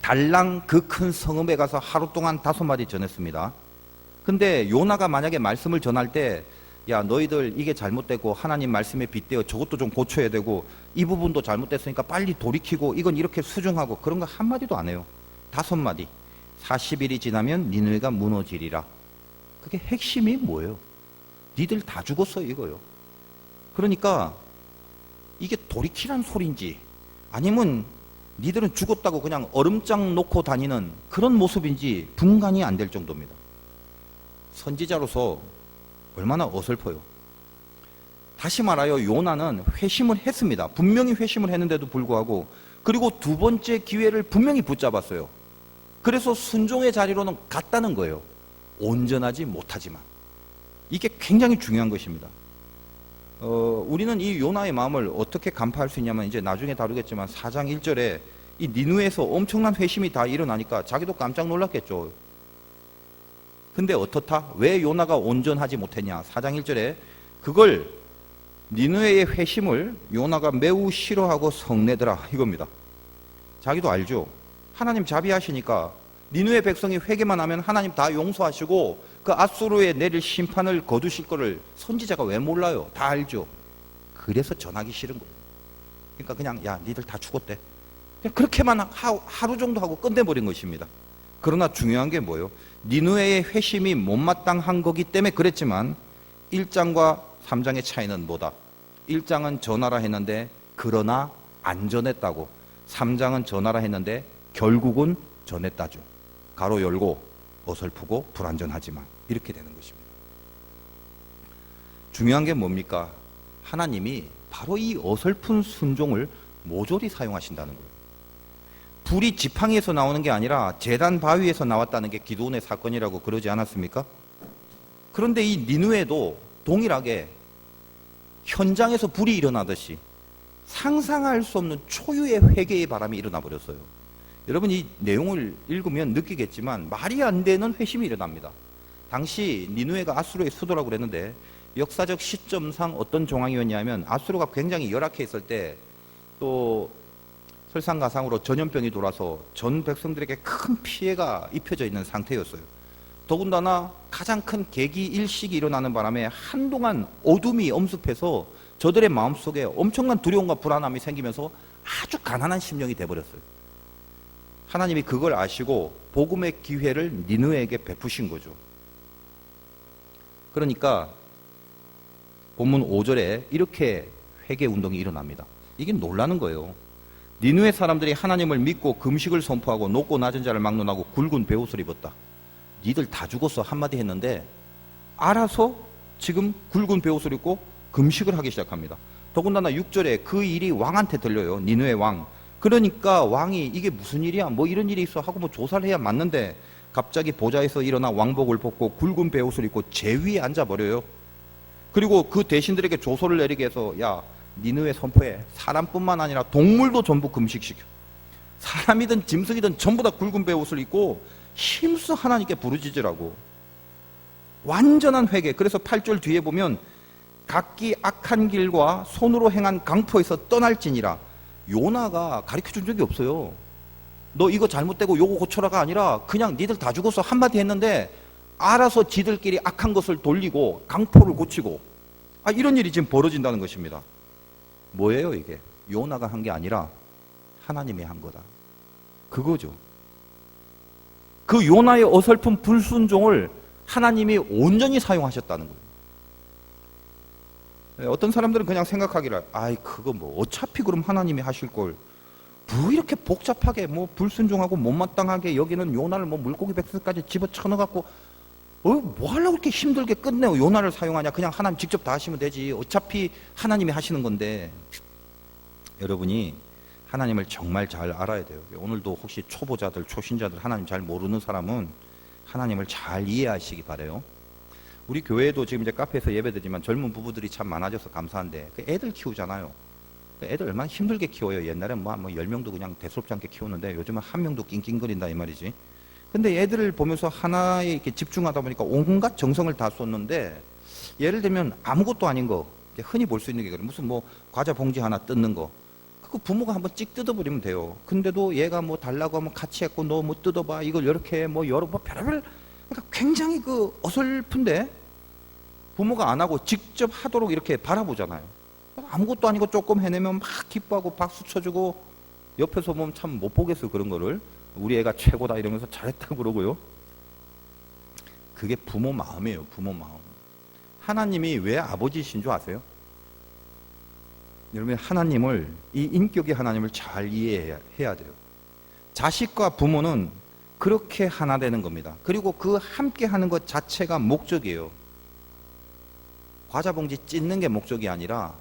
달랑 그 큰 성읍에 가서 하루 동안 5마디 전했습니다. 근데 요나가 만약에 말씀을 전할 때 야 너희들 이게 잘못되고 하나님 말씀에 빗대어 저것도 좀 고쳐야 되고 이 부분도 잘못됐으니까 빨리 돌이키고 이건 이렇게 수정하고 그런 거 한마디도 안 해요. 5마디. 40일이 지나면 니느웨가 무너지리라. 그게 핵심이 뭐예요? 니들 다 죽었어 이거요. 그러니까 이게 돌이키란 소리인지 아니면 니들은 죽었다고 그냥 얼음장 놓고 다니는 그런 모습인지 분간이 안 될 정도입니다. 선지자로서 얼마나 어설퍼요. 다시 말하여 요나는 회심을 했습니다. 분명히 회심을 했는데도 불구하고, 그리고 두 번째 기회를 분명히 붙잡았어요. 그래서 순종의 자리로는 갔다는 거예요. 온전하지 못하지만. 이게 굉장히 중요한 것입니다. 우리는 이 요나의 마음을 어떻게 간파할 수 있냐면, 이제 나중에 다루겠지만 4장 1절에 이 니느웨에서 엄청난 회심이 다 일어나니까 자기도 깜짝 놀랐겠죠. 근데 어떻다? 왜 요나가 온전하지 못했냐? 4장 1절에 그걸 니느웨의 회심을 요나가 매우 싫어하고 성내더라 이겁니다. 자기도 알죠. 하나님 자비하시니까 니느웨 백성이 회개만 하면 하나님 다 용서하시고 그 앗수르에 내릴 심판을 거두실 거를 선지자가 왜 몰라요? 다 알죠. 그래서 전하기 싫은 거예요. 그러니까 그냥 야 니들 다 죽었대. 그냥 그렇게만 하루 정도 하고 끝내버린 것입니다. 그러나 중요한 게 뭐예요? 니느웨의 회심이 못마땅한 거기 때문에 그랬지만 1장과 3장의 차이는 뭐다? 1장은 전하라 했는데 그러나 안 전했다고, 3장은 전하라 했는데 결국은 전했다죠. 가로 열고 어설프고 불완전하지만 이렇게 되는 것입니다. 중요한 게 뭡니까? 하나님이 바로 이 어설픈 순종을 모조리 사용하신다는 거예요. 불이 지팡이에서 나오는 게 아니라 제단 바위에서 나왔다는 게 기드온의 사건이라고 그러지 않았습니까? 그런데 이 니느웨도 동일하게 현장에서 불이 일어나듯이 상상할 수 없는 초유의 회개의 바람이 일어나 버렸어요. 여러분 이 내용을 읽으면 느끼겠지만 말이 안 되는 회심이 일어납니다. 당시 니느웨가 앗수르의 수도라고 그랬는데 역사적 시점상 어떤 정황이었냐면 앗수르가 굉장히 열악해 있을 때 또 설상가상으로 전염병이 돌아서 전 백성들에게 큰 피해가 입혀져 있는 상태였어요. 더군다나 가장 큰 계기 일식이 일어나는 바람에 한동안 어둠이 엄습해서 저들의 마음속에 엄청난 두려움과 불안함이 생기면서 아주 가난한 심령이 돼버렸어요. 하나님이 그걸 아시고 복음의 기회를 니느웨에게 베푸신 거죠. 그러니까 본문 5절에 이렇게 회개 운동이 일어납니다. 이게 놀라는 거예요. 니느웨 사람들이 하나님을 믿고 금식을 선포하고 높고 낮은 자를 막론하고 굵은 베옷을 입었다. 니들 다 죽었어 한마디 했는데 알아서 지금 굵은 베옷을 입고 금식을 하기 시작합니다. 더군다나 6절에 그 일이 왕한테 들려요. 니느웨 왕. 그러니까 왕이 이게 무슨 일이야? 뭐 이런 일이 있어 하고 뭐 조사를 해야 맞는데 갑자기 보좌에서 일어나 왕복을 벗고 굵은 베옷을 입고 제위에 앉아버려요. 그리고 그 대신들에게 조소를 내리게 해서 야 니느웨 선포해. 사람뿐만 아니라 동물도 전부 금식시켜. 사람이든 짐승이든 전부 다 굵은 베옷을 입고 힘써 하나님께 부르짖으라고. 완전한 회개. 그래서 8절 뒤에 보면 각기 악한 길과 손으로 행한 강포에서 떠날지니라. 요나가 가르쳐준 적이 없어요. 너 이거 잘못되고 요거 고쳐라가 아니라 그냥 니들 다 죽었어 한마디 했는데 알아서 지들끼리 악한 것을 돌리고 강포를 고치고 이런 일이 지금 벌어진다는 것입니다. 뭐예요 이게? 요나가 한 게 아니라 하나님이 한 거다. 그거죠. 그 요나의 어설픈 불순종을 하나님이 온전히 사용하셨다는 거예요. 어떤 사람들은 그냥 생각하기를 그거 뭐 어차피 그럼 하나님이 하실 걸 뭐 이렇게 복잡하게 뭐 불순종하고 못마땅하게 여기는 요나를 뭐 물고기 백숙까지 집어쳐넣어갖고 뭐 하려고 이렇게 힘들게 끝내고 요나를 사용하냐. 그냥 하나님 직접 다 하시면 되지. 어차피 하나님이 하시는 건데. 여러분이 하나님을 정말 잘 알아야 돼요. 오늘도 혹시 초보자들, 초신자들 하나님 잘 모르는 사람은 하나님을 잘 이해하시기 바라요. 우리 교회도 지금 이제 카페에서 예배드리지만 젊은 부부들이 참 많아져서 감사한데 애들 키우잖아요. 애들 얼마나 힘들게 키워요. 옛날엔 뭐 10명도 그냥 대수롭지 않게 키우는데 요즘은 한 명도 낑낑거린다 이 말이지. 근데 애들을 보면서 하나에 이렇게 집중하다 보니까 온갖 정성을 다 쏟는데 예를 들면 아무것도 아닌 거 흔히 볼 수 있는 게 그래. 무슨 뭐 과자 봉지 하나 뜯는 거 그거 부모가 한번 찍 뜯어버리면 돼요. 근데도 얘가 뭐 달라고 하면 같이 했고 너 뭐 뜯어봐 이걸 이렇게 뭐 여러 뭐 별별 그러니까 굉장히 그 어설픈데 부모가 안 하고 직접 하도록 이렇게 바라보잖아요. 아무것도 아니고 조금 해내면 막 기뻐하고 박수 쳐주고 옆에서 보면 참 못 보겠어요. 그런 거를 우리 애가 최고다 이러면서 잘했다고 그러고요. 그게 부모 마음이에요. 부모 마음. 하나님이 왜 아버지이신 줄 아세요? 여러분 하나님을 이 인격의 하나님을 잘 이해해야 돼요. 자식과 부모는 그렇게 하나 되는 겁니다. 그리고 그 함께 하는 것 자체가 목적이에요. 과자 봉지 찢는 게 목적이 아니라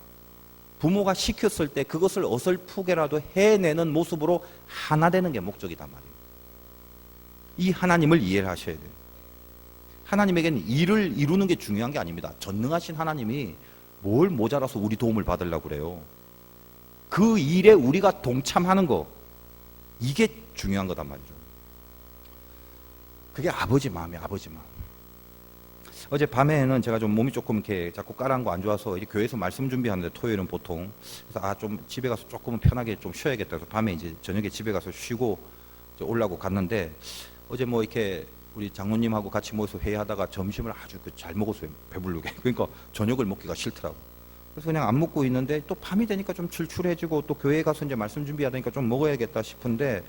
부모가 시켰을 때 그것을 어설프게라도 해내는 모습으로 하나 되는 게 목적이단 말이에요. 이 하나님을 이해를 하셔야 돼요. 하나님에게는 일을 이루는 게 중요한 게 아닙니다. 전능하신 하나님이 뭘 모자라서 우리 도움을 받으려고 그래요. 그 일에 우리가 동참하는 거, 이게 중요한 거단 말이죠. 그게 아버지 마음이에요. 아버지 마음. 어제 밤에는 제가 좀 몸이 조금 이렇게 자꾸 까란 거 안 좋아서 이렇게 교회에서 말씀 준비하는데 토요일은 보통 그래서 좀 집에 가서 조금은 편하게 좀 쉬어야겠다 해서 밤에 이제 저녁에 집에 가서 쉬고 이제 오려고 갔는데 어제 뭐 이렇게 우리 장로님하고 같이 모여서 회의하다가 점심을 아주 잘 먹었어요. 배부르게. 그러니까 저녁을 먹기가 싫더라고. 그래서 그냥 안 먹고 있는데 또 밤이 되니까 좀 출출해지고 또 교회에 가서 이제 말씀 준비하다니까 좀 먹어야겠다 싶은데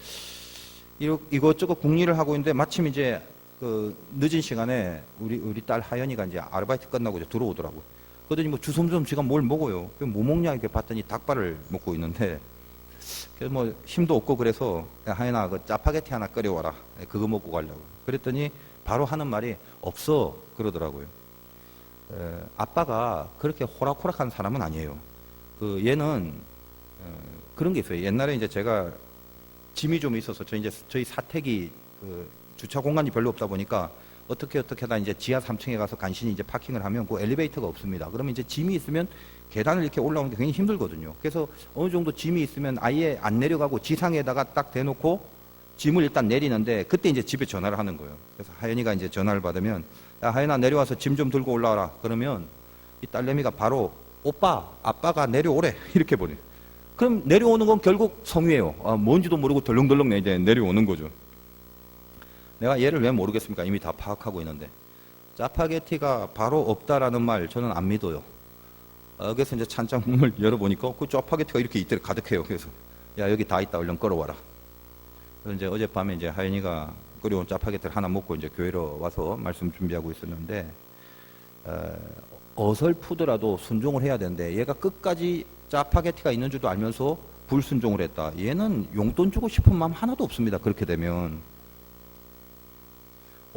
이것저것 궁리를 하고 있는데 마침 이제 그 늦은 시간에 우리 딸 하연이가 이제 아르바이트 끝나고 이제 들어오더라고요. 그러더니 뭐 주섬주섬 지가 뭘 먹어요. 뭐 먹냐 이렇게 봤더니 닭발을 먹고 있는데 그래서 뭐 힘도 없고 그래서 야, 하연아 그 짜파게티 하나 끓여와라. 그거 먹고 가려고. 그랬더니 바로 하는 말이 없어 그러더라고요. 아빠가 그렇게 호락호락한 사람은 아니에요. 그 얘는 그런 게 있어요. 옛날에 이제 제가 짐이 좀 있어서 저희 사택이 그 주차 공간이 별로 없다 보니까 어떻게 하다 이제 지하 3층에 가서 간신히 이제 파킹을 하면 그 엘리베이터가 없습니다. 그러면 이제 짐이 있으면 계단을 이렇게 올라오는 게 굉장히 힘들거든요. 그래서 어느 정도 짐이 있으면 아예 안 내려가고 지상에다가 딱 대놓고 짐을 일단 내리는데 그때 이제 집에 전화를 하는 거예요. 그래서 하연이가 이제 전화를 받으면 야 하연아 내려와서 짐 좀 들고 올라와라. 그러면 이 딸내미가 바로 오빠 아빠가 내려오래 이렇게 보내요. 그럼 내려오는 건 결국 성유예요. 뭔지도 모르고 덜렁덜렁 이제 내려오는 거죠. 내가 얘를 왜 모르겠습니까? 이미 다 파악하고 있는데 짜파게티가 바로 없다라는 말 저는 안 믿어요. 그래서 이제 찬장 문을 열어보니까 그 짜파게티가 이렇게 이때 가득해요. 그래서 야 여기 다 있다 얼른 끌어와라. 그래서 이제 어젯밤에 이제 하연이가 끓여온 짜파게티를 하나 먹고 이제 교회로 와서 말씀 준비하고 있었는데 어설프더라도 순종을 해야 되는데 얘가 끝까지 짜파게티가 있는 줄도 알면서 불순종을 했다. 얘는 용돈 주고 싶은 마음 하나도 없습니다. 그렇게 되면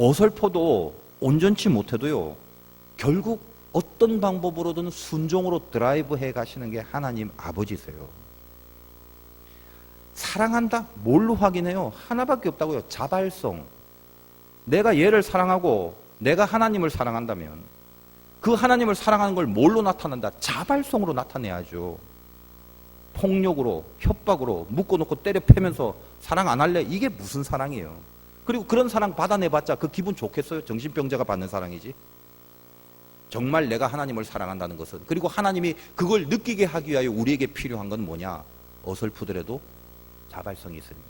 어설퍼도 온전치 못해도요 결국 어떤 방법으로든 순종으로 드라이브 해 가시는 게 하나님 아버지세요. 사랑한다? 뭘로 확인해요? 하나밖에 없다고요. 자발성. 내가 얘를 사랑하고 내가 하나님을 사랑한다면 그 하나님을 사랑하는 걸 뭘로 나타낸다? 자발성으로 나타내야죠. 폭력으로, 협박으로 묶어놓고 때려 패면서 사랑 안 할래? 이게 무슨 사랑이에요? 그리고 그런 사랑 받아내봤자 그 기분 좋겠어요? 정신병자가 받는 사랑이지. 정말 내가 하나님을 사랑한다는 것은, 그리고 하나님이 그걸 느끼게 하기 위하여 우리에게 필요한 건 뭐냐? 어설프더라도 자발성이 있습니다.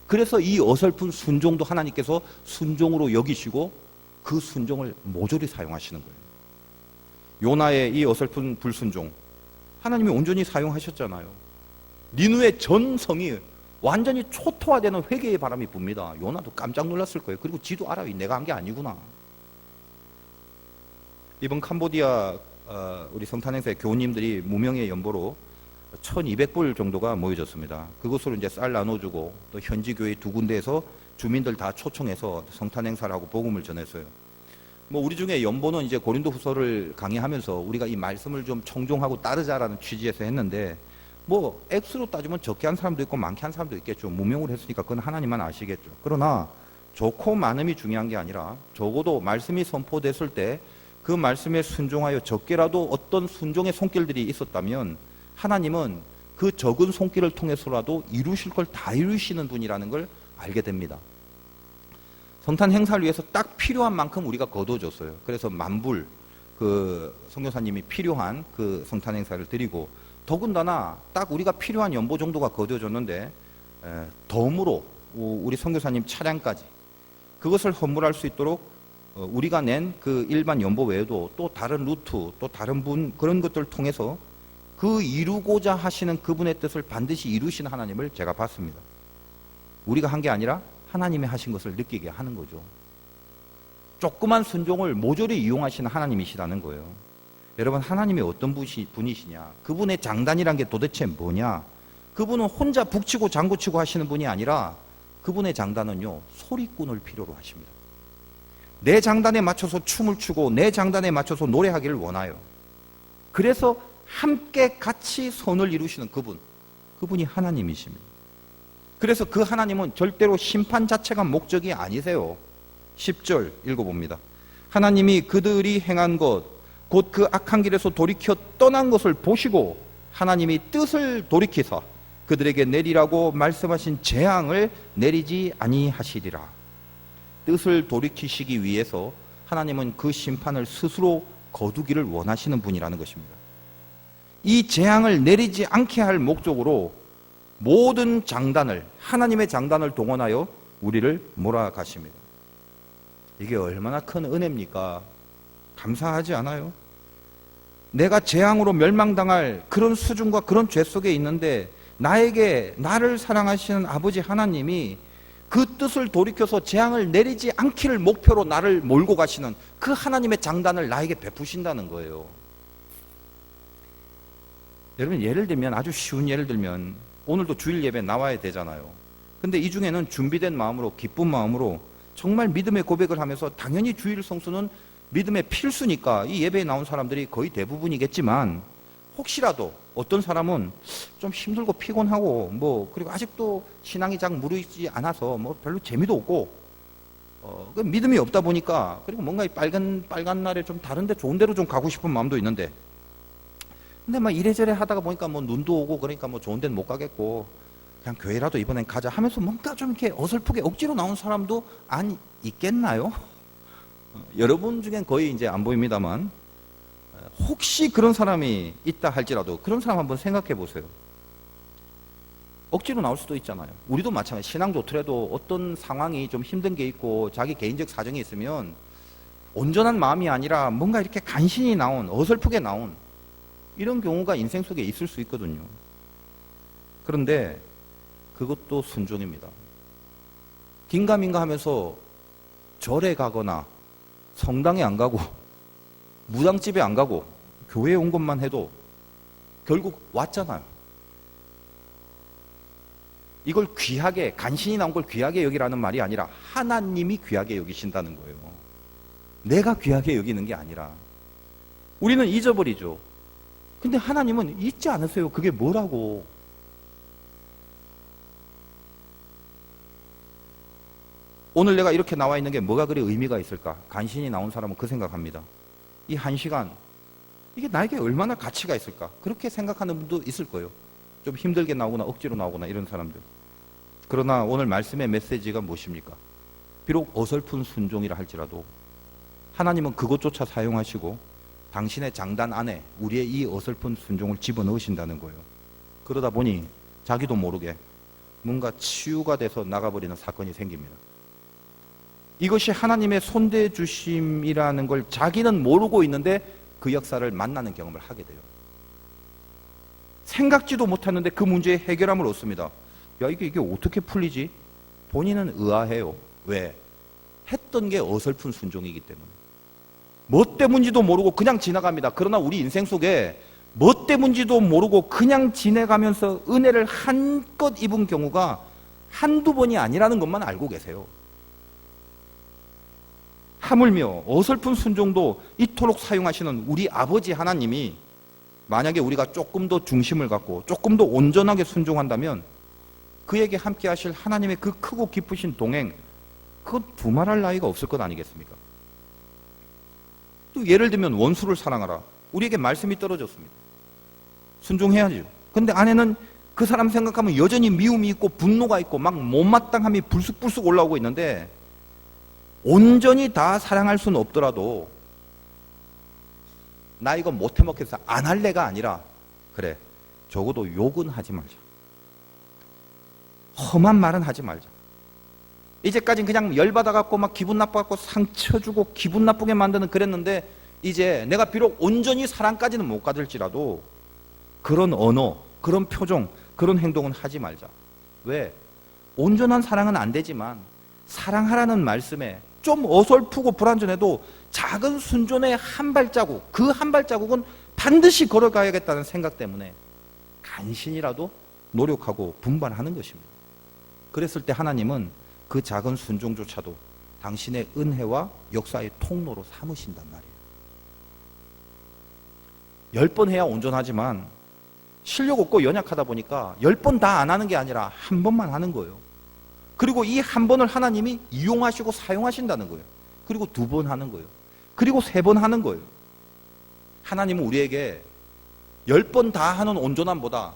그래서 이 어설픈 순종도 하나님께서 순종으로 여기시고 그 순종을 모조리 사용하시는 거예요. 요나의 이 어설픈 불순종 하나님이 온전히 사용하셨잖아요. 니누의 전 성이 완전히 초토화되는 회개의 바람이 붑니다. 요나도 깜짝 놀랐을 거예요. 그리고 지도 알아요. 내가 한 게 아니구나. 이번 캄보디아 우리 성탄행사의 교우님들이 무명의 연보로 1200불 정도가 모여졌습니다. 그것으로 이제 쌀 나눠주고 또 현지 교회 2군데에서 주민들 다 초청해서 성탄행사를 하고 복음을 전했어요. 뭐 우리 중에 연보는 이제 고린도후서를 강의하면서 우리가 이 말씀을 좀 청종하고 따르자라는 취지에서 했는데 뭐 액수로 따지면 적게 한 사람도 있고 많게 한 사람도 있겠죠. 무명으로 했으니까 그건 하나님만 아시겠죠. 그러나 좋고 많음이 중요한 게 아니라 적어도 말씀이 선포됐을 때 그 말씀에 순종하여 적게라도 어떤 순종의 손길들이 있었다면 하나님은 그 적은 손길을 통해서라도 이루실 걸 다 이루시는 분이라는 걸 알게 됩니다. 성탄 행사를 위해서 딱 필요한 만큼 우리가 거둬줬어요. 그래서 만불 그 선교사님이 필요한 그 성탄 행사를 드리고 더군다나 딱 우리가 필요한 연보 정도가 거둬졌는데 덤으로 우리 선교사님 차량까지 그것을 헌물할 수 있도록 우리가 낸 그 일반 연보 외에도 또 다른 루트 또 다른 분 그런 것들을 통해서 그 이루고자 하시는 그분의 뜻을 반드시 이루신 하나님을 제가 봤습니다. 우리가 한 게 아니라 하나님이 하신 것을 느끼게 하는 거죠. 조그만 순종을 모조리 이용하시는 하나님이시라는 거예요. 여러분 하나님이 어떤 분이시냐? 그분의 장단이란 게 도대체 뭐냐? 그분은 혼자 북치고 장구치고 하시는 분이 아니라 그분의 장단은요 소리꾼을 필요로 하십니다. 내 장단에 맞춰서 춤을 추고 내 장단에 맞춰서 노래하기를 원해요. 그래서 함께 같이 선을 이루시는 그분이 하나님이십니다. 그래서 그 하나님은 절대로 심판 자체가 목적이 아니세요. 10절 읽어봅니다. 하나님이 그들이 행한 것, 곧 그 악한 길에서 돌이켜 떠난 것을 보시고 하나님이 뜻을 돌이키사 그들에게 내리라고 말씀하신 재앙을 내리지 아니하시리라. 뜻을 돌이키시기 위해서 하나님은 그 심판을 스스로 거두기를 원하시는 분이라는 것입니다. 이 재앙을 내리지 않게 할 목적으로 모든 장단을, 하나님의 장단을 동원하여 우리를 몰아가십니다. 이게 얼마나 큰 은혜입니까? 감사하지 않아요? 내가 재앙으로 멸망당할 그런 수준과 그런 죄 속에 있는데 나를 사랑하시는 아버지 하나님이 그 뜻을 돌이켜서 재앙을 내리지 않기를 목표로 나를 몰고 가시는 그 하나님의 장단을 나에게 베푸신다는 거예요. 여러분, 예를 들면, 아주 쉬운 예를 들면 오늘도 주일 예배 나와야 되잖아요. 근데 이 중에는 준비된 마음으로, 기쁜 마음으로 정말 믿음의 고백을 하면서, 당연히 주일 성수는 믿음의 필수니까 이 예배에 나온 사람들이 거의 대부분이겠지만, 혹시라도 어떤 사람은 좀 힘들고 피곤하고 그리고 아직도 신앙이 잘 무르익지 않아서 별로 재미도 없고 믿음이 없다 보니까, 그리고 뭔가 이 빨간 날에 좀 다른데 좋은 데로 좀 가고 싶은 마음도 있는데, 근데 이래저래 하다가 보니까 눈도 오고 그러니까 좋은 데는 못 가겠고 그냥 교회라도 이번엔 가자 하면서 뭔가 좀 이렇게 어설프게 억지로 나온 사람도 안 있겠나요? 여러분 중엔 거의 이제 안 보입니다만, 혹시 그런 사람이 있다 할지라도 그런 사람 한번 생각해 보세요. 억지로 나올 수도 있잖아요. 우리도 마찬가지. 신앙 좋더라도 어떤 상황이 좀 힘든 게 있고 자기 개인적 사정이 있으면 온전한 마음이 아니라 뭔가 이렇게 간신히 나온, 어설프게 나온 이런 경우가 인생 속에 있을 수 있거든요. 그런데 그것도 순종입니다. 긴가민가 하면서 절에 가거나 성당에 안 가고 무당집에 안 가고 교회에 온 것만 해도 결국 왔잖아요. 이걸 귀하게, 간신히 나온 걸 귀하게 여기라는 말이 아니라 하나님이 귀하게 여기신다는 거예요. 내가 귀하게 여기는 게 아니라. 우리는 잊어버리죠. 근데 하나님은 잊지 않으세요. 그게 뭐라고. 오늘 내가 이렇게 나와 있는 게 뭐가 그리 의미가 있을까? 간신히 나온 사람은 그 생각합니다. 이 한 시간, 이게 나에게 얼마나 가치가 있을까? 그렇게 생각하는 분도 있을 거예요. 좀 힘들게 나오거나 억지로 나오거나 이런 사람들. 그러나 오늘 말씀의 메시지가 무엇입니까? 비록 어설픈 순종이라 할지라도 하나님은 그것조차 사용하시고 당신의 장단 안에 우리의 이 어설픈 순종을 집어넣으신다는 거예요. 그러다 보니 자기도 모르게 뭔가 치유가 돼서 나가버리는 사건이 생깁니다. 이것이 하나님의 손대주심이라는 걸 자기는 모르고 있는데 그 역사를 만나는 경험을 하게 돼요. 생각지도 못했는데 그 문제의 해결함을 얻습니다. 야, 이게 어떻게 풀리지? 본인은 의아해요. 왜? 했던 게 어설픈 순종이기 때문에. 뭐 때문인지도 모르고 그냥 지나갑니다. 그러나 우리 인생 속에 뭐 때문인지도 모르고 그냥 지내가면서 은혜를 한껏 입은 경우가 한두 번이 아니라는 것만 알고 계세요. 하물며 어설픈 순종도 이토록 사용하시는 우리 아버지 하나님이 만약에 우리가 조금 더 중심을 갖고 조금 더 온전하게 순종한다면 그에게 함께 하실 하나님의 그 크고 깊으신 동행, 그건 두말할 나위가 없을 것 아니겠습니까? 또 예를 들면 원수를 사랑하라. 우리에게 말씀이 떨어졌습니다. 순종해야죠. 근데 안에는 그 사람 생각하면 여전히 미움이 있고 분노가 있고 막 못마땅함이 불쑥불쑥 올라오고 있는데, 온전히 다 사랑할 수는 없더라도 나 이거 못해 먹겠어 안 할래가 아니라, 그래 적어도 욕은 하지 말자, 험한 말은 하지 말자. 이제까지는 그냥 열받아갖고 막 기분 나빠갖고 상처 주고 기분 나쁘게 만드는 그랬는데, 이제 내가 비록 온전히 사랑까지는 못 가질지라도 그런 언어, 그런 표정, 그런 행동은 하지 말자. 왜? 온전한 사랑은 안 되지만 사랑하라는 말씀에 좀 어설프고 불완전해도 작은 순종의 한 발자국, 그 한 발자국은 반드시 걸어가야겠다는 생각 때문에 간신이라도 노력하고 분발하는 것입니다. 그랬을 때 하나님은 그 작은 순종조차도 당신의 은혜와 역사의 통로로 삼으신단 말이에요. 10번 해야 온전하지만 실력 없고 연약하다 보니까 10번 다 안 하는 게 아니라 한 번만 하는 거예요. 그리고 이 한 번을 하나님이 이용하시고 사용하신다는 거예요. 그리고 2번 하는 거예요. 그리고 3번 하는 거예요. 하나님은 우리에게 10번 다 하는 온전함보다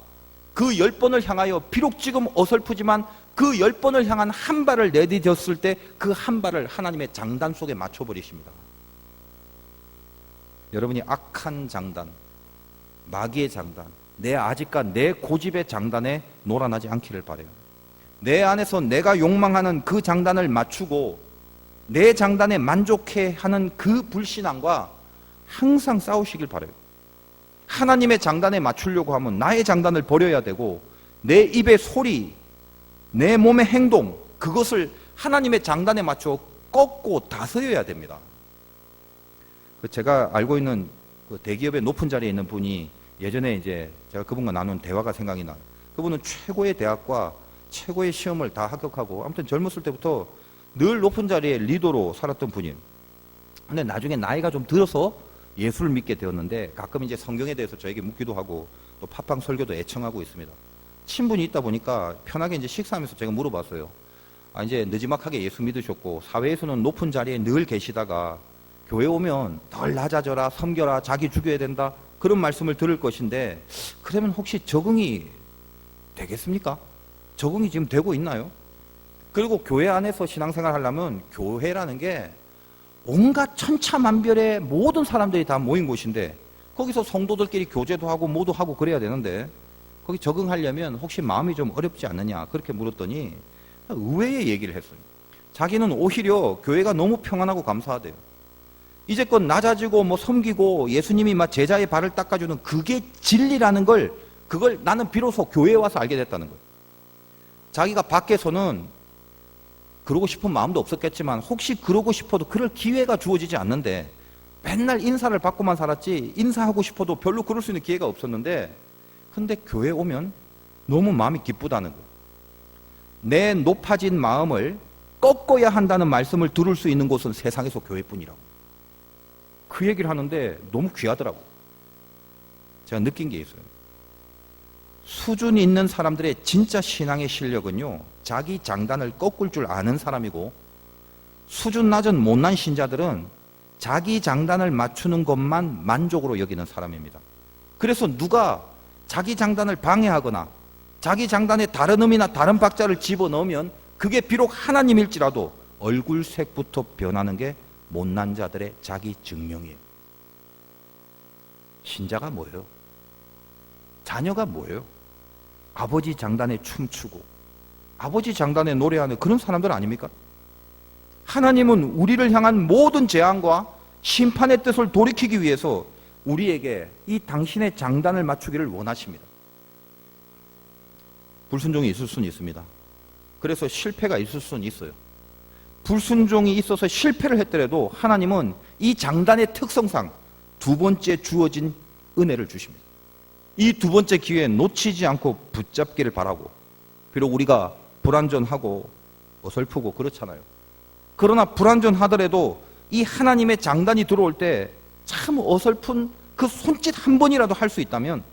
그 10번을 향하여 비록 지금 어설프지만 그 10번을 향한 한 발을 내디뎠을 때 그 한 발을 하나님의 장단 속에 맞춰버리십니다. 여러분이 악한 장단, 마귀의 장단, 내 아직과 내 고집의 장단에 놀아나지 않기를 바라요. 내 안에서 내가 욕망하는 그 장단을 맞추고 내 장단에 만족해 하는 그 불신앙과 항상 싸우시길 바라요. 하나님의 장단에 맞추려고 하면 나의 장단을 버려야 되고 내 입의 소리, 내 몸의 행동, 그것을 하나님의 장단에 맞춰 꺾고 다스려야 됩니다. 제가 알고 있는 그 대기업의 높은 자리에 있는 분이 예전에 이제 제가 그분과 나눈 대화가 생각이 나요. 그분은 최고의 대학과 최고의 시험을 다 합격하고 아무튼 젊었을 때부터 늘 높은 자리에 리더로 살았던 분이에요. 근데 나중에 나이가 좀 들어서 예수를 믿게 되었는데 가끔 이제 성경에 대해서 저에게 묻기도 하고 또 팟빵 설교도 애청하고 있습니다. 친분이 있다 보니까 편하게 이제 식사하면서 제가 물어봤어요. 이제 느지막하게 예수 믿으셨고 사회에서는 높은 자리에 늘 계시다가 교회 오면 덜 낮아져라, 섬겨라, 자기 죽여야 된다 그런 말씀을 들을 것인데 그러면 혹시 적응이 되겠습니까? 적응이 지금 되고 있나요? 그리고 교회 안에서 신앙생활 하려면 교회라는 게 온갖 천차만별의 모든 사람들이 다 모인 곳인데 거기서 성도들끼리 교제도 하고 뭐도 하고 그래야 되는데 거기 적응하려면 혹시 마음이 좀 어렵지 않느냐 그렇게 물었더니 의외의 얘기를 했어요. 자기는 오히려 교회가 너무 평안하고 감사하대요. 이제껏 낮아지고 뭐 섬기고 예수님이 막 제자의 발을 닦아주는 그게 진리라는 걸 그걸 나는 비로소 교회에 와서 알게 됐다는 거예요. 자기가 밖에서는 그러고 싶은 마음도 없었겠지만 혹시 그러고 싶어도 그럴 기회가 주어지지 않는데 맨날 인사를 받고만 살았지 인사하고 싶어도 별로 그럴 수 있는 기회가 없었는데 근데 교회 오면 너무 마음이 기쁘다는 거예요. 내 높아진 마음을 꺾어야 한다는 말씀을 들을 수 있는 곳은 세상에서 교회뿐이라고. 그 얘기를 하는데 너무 귀하더라고요. 제가 느낀 게 있어요. 수준 있는 사람들의 진짜 신앙의 실력은요, 자기 장단을 꺾을 줄 아는 사람이고, 수준 낮은 못난 신자들은 자기 장단을 맞추는 것만 만족으로 여기는 사람입니다. 그래서 누가 자기 장단을 방해하거나 자기 장단에 다른 의미나 다른 박자를 집어넣으면 그게 비록 하나님일지라도 얼굴색부터 변하는 게 못난 자들의 자기 증명이에요. 신자가 뭐예요? 자녀가 뭐예요? 아버지 장단에 춤추고 아버지 장단에 노래하는 그런 사람들 아닙니까? 하나님은 우리를 향한 모든 재앙과 심판의 뜻을 돌이키기 위해서 우리에게 이 당신의 장단을 맞추기를 원하십니다. 불순종이 있을 수는 있습니다. 그래서 실패가 있을 수는 있어요. 불순종이 있어서 실패를 했더라도 하나님은 이 장단의 특성상 2번째 주어진 은혜를 주십니다. 이 2번째 기회에 놓치지 않고 붙잡기를 바라고, 비록 우리가 불완전하고 어설프고 그렇잖아요. 그러나 불완전하더라도 이 하나님의 장단이 들어올 때 참 어설픈 그 손짓 한 번이라도 할 수 있다면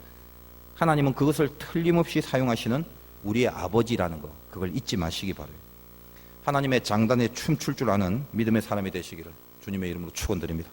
하나님은 그것을 틀림없이 사용하시는 우리의 아버지라는 거, 그걸 잊지 마시기 바라요. 하나님의 장단에 춤출 줄 아는 믿음의 사람이 되시기를 주님의 이름으로 축원드립니다.